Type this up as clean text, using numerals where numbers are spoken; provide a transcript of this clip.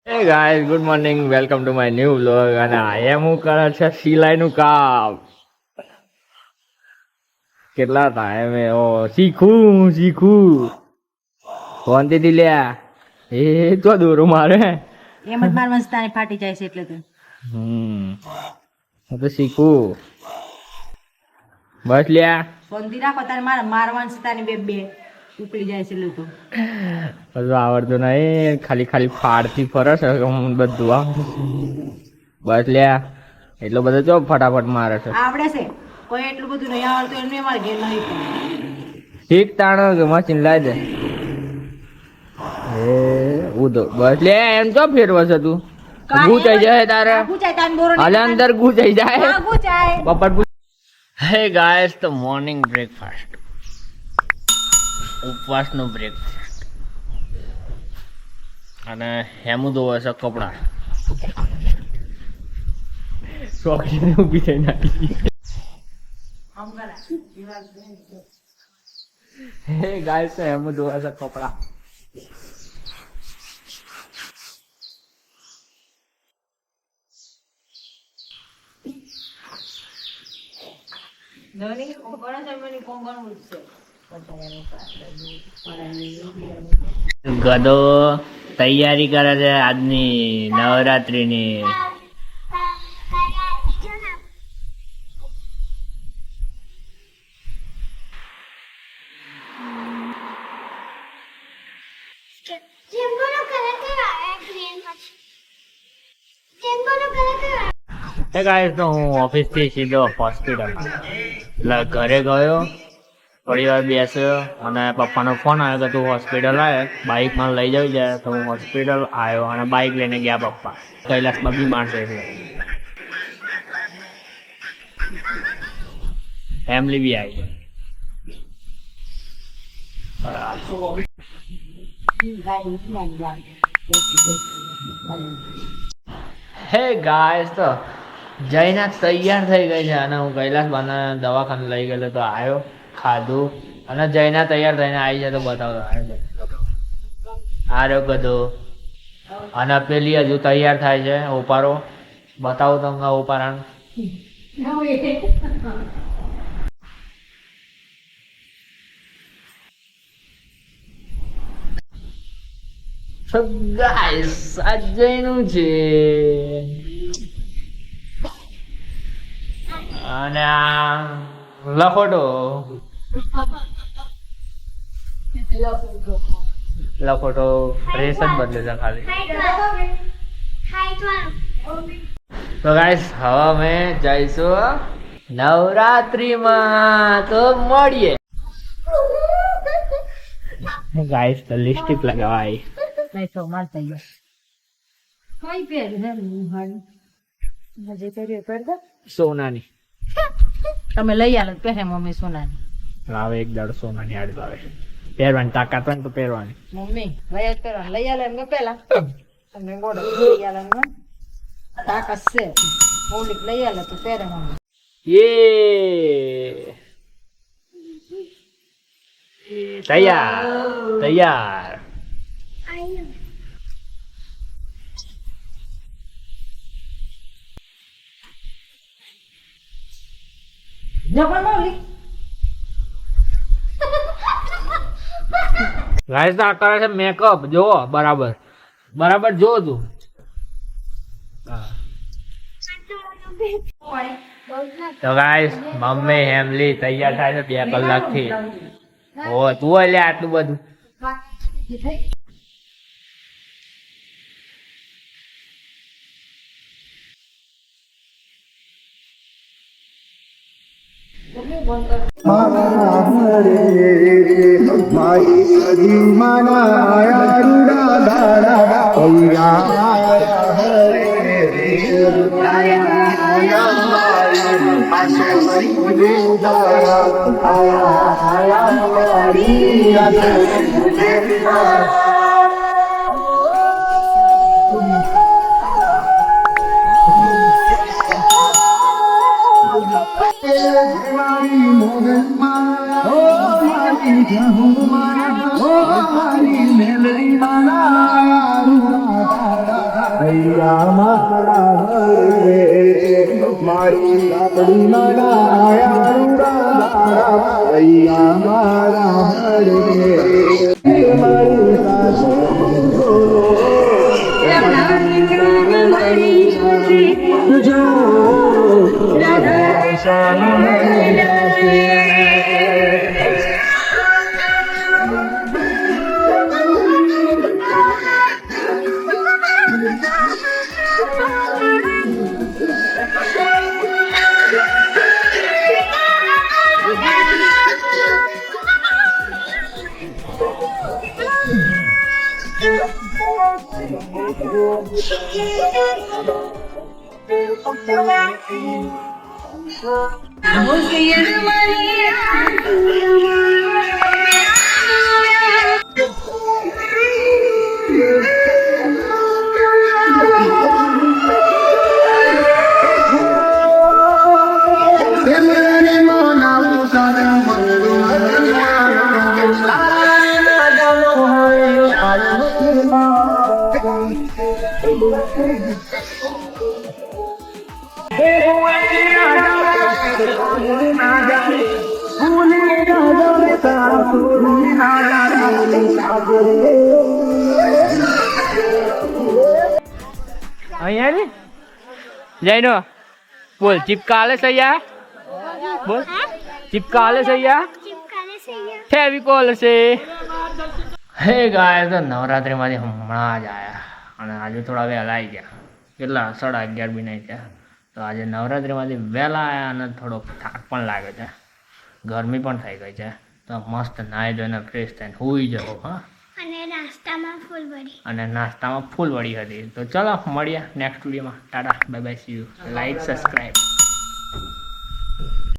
હે guys good morning welcome to my new vlog અને આમ હું કરે છે સિલાઈનું કામ કેટલા ટાઈમે શીખું શાંતિથી લ્યા એ તો દોરો મારે એમ જ મારવાની તારે ફાટી જાય છે એટલે તો હું તો શીખું બસ લ્યા શાંતિ રાખો તારે મારવાની છે તારી બે બે ઉપડી જાય છે એટલે તો બધું આવડતું નહીં ખાલી ફાડતી ફરે છે હું બધું બસ લ્યા એટલો બધો ચો ફટાફટ મારે છે આવડે છે કોઈ એટલું બધું નહીં આવડતું એમને અમારે ઘેર નહીં પણ ઠીક તાણો કે મશીન લાવી દે એ ઉધો બસ લે એમ તો ફેરવો છે તું ગુચાઈ જાય તારે ગુચાય તાન બોરો હાલે અંદર ગુચાઈ જાય હા ગુચાય પપ્પા હે ગાઈસ તો મોર્નિંગ બ્રેકફાસ્ટ ઉપવાસનો બ્રેકફાસ્ટ અને હેમું ધોવે છે કપડા શોખીને ઊભી થઈ નાખી હે ગાઈસ તો હેમું ધોવે છે કપડા નવની કોણ સમયની કોણ ઉઠશે ગધો તૈયારી કરે છે આજની નવરાત્રીની ગાઈસ તો હું ઓફિસ થી સીધો હોસ્પિટલ એટલે ઘરે ગયો થોડી વાર બેસ્યો અને પપ્પાનો ફોન આવ્યો કે તું હોસ્પિટલ આવે બાઇકમાં લઈ જવી જાય તો હું હોસ્પિટલ આવ્યો અને બાઇક લઈને ગયા પપ્પા કૈલાસમાં બીમાર છે એટલે ફેમિલી બી આવી હે ગાઈસ તો જઈને તૈયાર થઈ ગઈ છે અને હું કૈલાસ બાને દવાખાને લઈ ગયેલો તો આવ્યો ખાધું અને જઈને તૈયાર થઈને આવી જાય તો બતાવતો આવ્યો ગધો અને પેલી હજુ તૈયાર થાય છે ઓપારો બતાવો તમને ઓપારાનું ગાઈસ અજયનું છે અને આ લખોટો ડ્રેસ જ બદલે છે ખાલી તો ગાઈસ હવે અમે જઈશું નવરાત્રીમાં તો મળીએ ગાઈસ તો લિપસ્ટિક લગાવાય નહીં તો માર થઈ ગયો કોઈ પહેર ને હાલ મજે કર્યો પર દો સોનાની તમે લઈ આલો પહેરે મમ્મી સોનાની લાવે એક દાડો સોનાની આડી લાવે પહેરવાની તાકાત હોય ને તો પહેરવાની મમ્મી વયા કરવા લઈ આલો એમને પેલા તમને ગોડો લઈ આલો એમને તાકાત છે ઓલી લઈ આલો તો પહેરે મમ્મી યે તૈયાર ગાઈસ આ કરે છે મેકઅપ જો બરાબર જો તું તો ગાઈસ મમ્મી હેમલી તૈયાર થાય છે 2 કલાકથી ઓ તું લે આટલું બધું હૈયા મારા રે મારી લાપડી મારા હૈયા મારા રે મારી સાસુ અહીંયા ને જઈનો બોલ ચિપકાલે સૈયા બોલ ચિપકાલે સૈયા ફેવિકોલ છે. હે ગાય તો નવરાત્રિમાંથી હમણાં જ આવ્યા અને આજે થોડા વહેલા આવી ગયા. કેટલા 11:30 બી નહીં થયા. તો આજે નવરાત્રિમાંથી વહેલા આવ્યા અને થોડોક થાક પણ લાગે છે, ગરમી પણ થઈ ગઈ છે. તો મસ્ત નાહી ધોઈને ફ્રેશ થઈને સૂઈ જવું. હા, અને નાસ્તામાં ફૂલ વળી હતી. તો ચલો મળીએ નેક્સ્ટ વિડીયોમાં. Tata, bye bye, C you. Like, subscribe.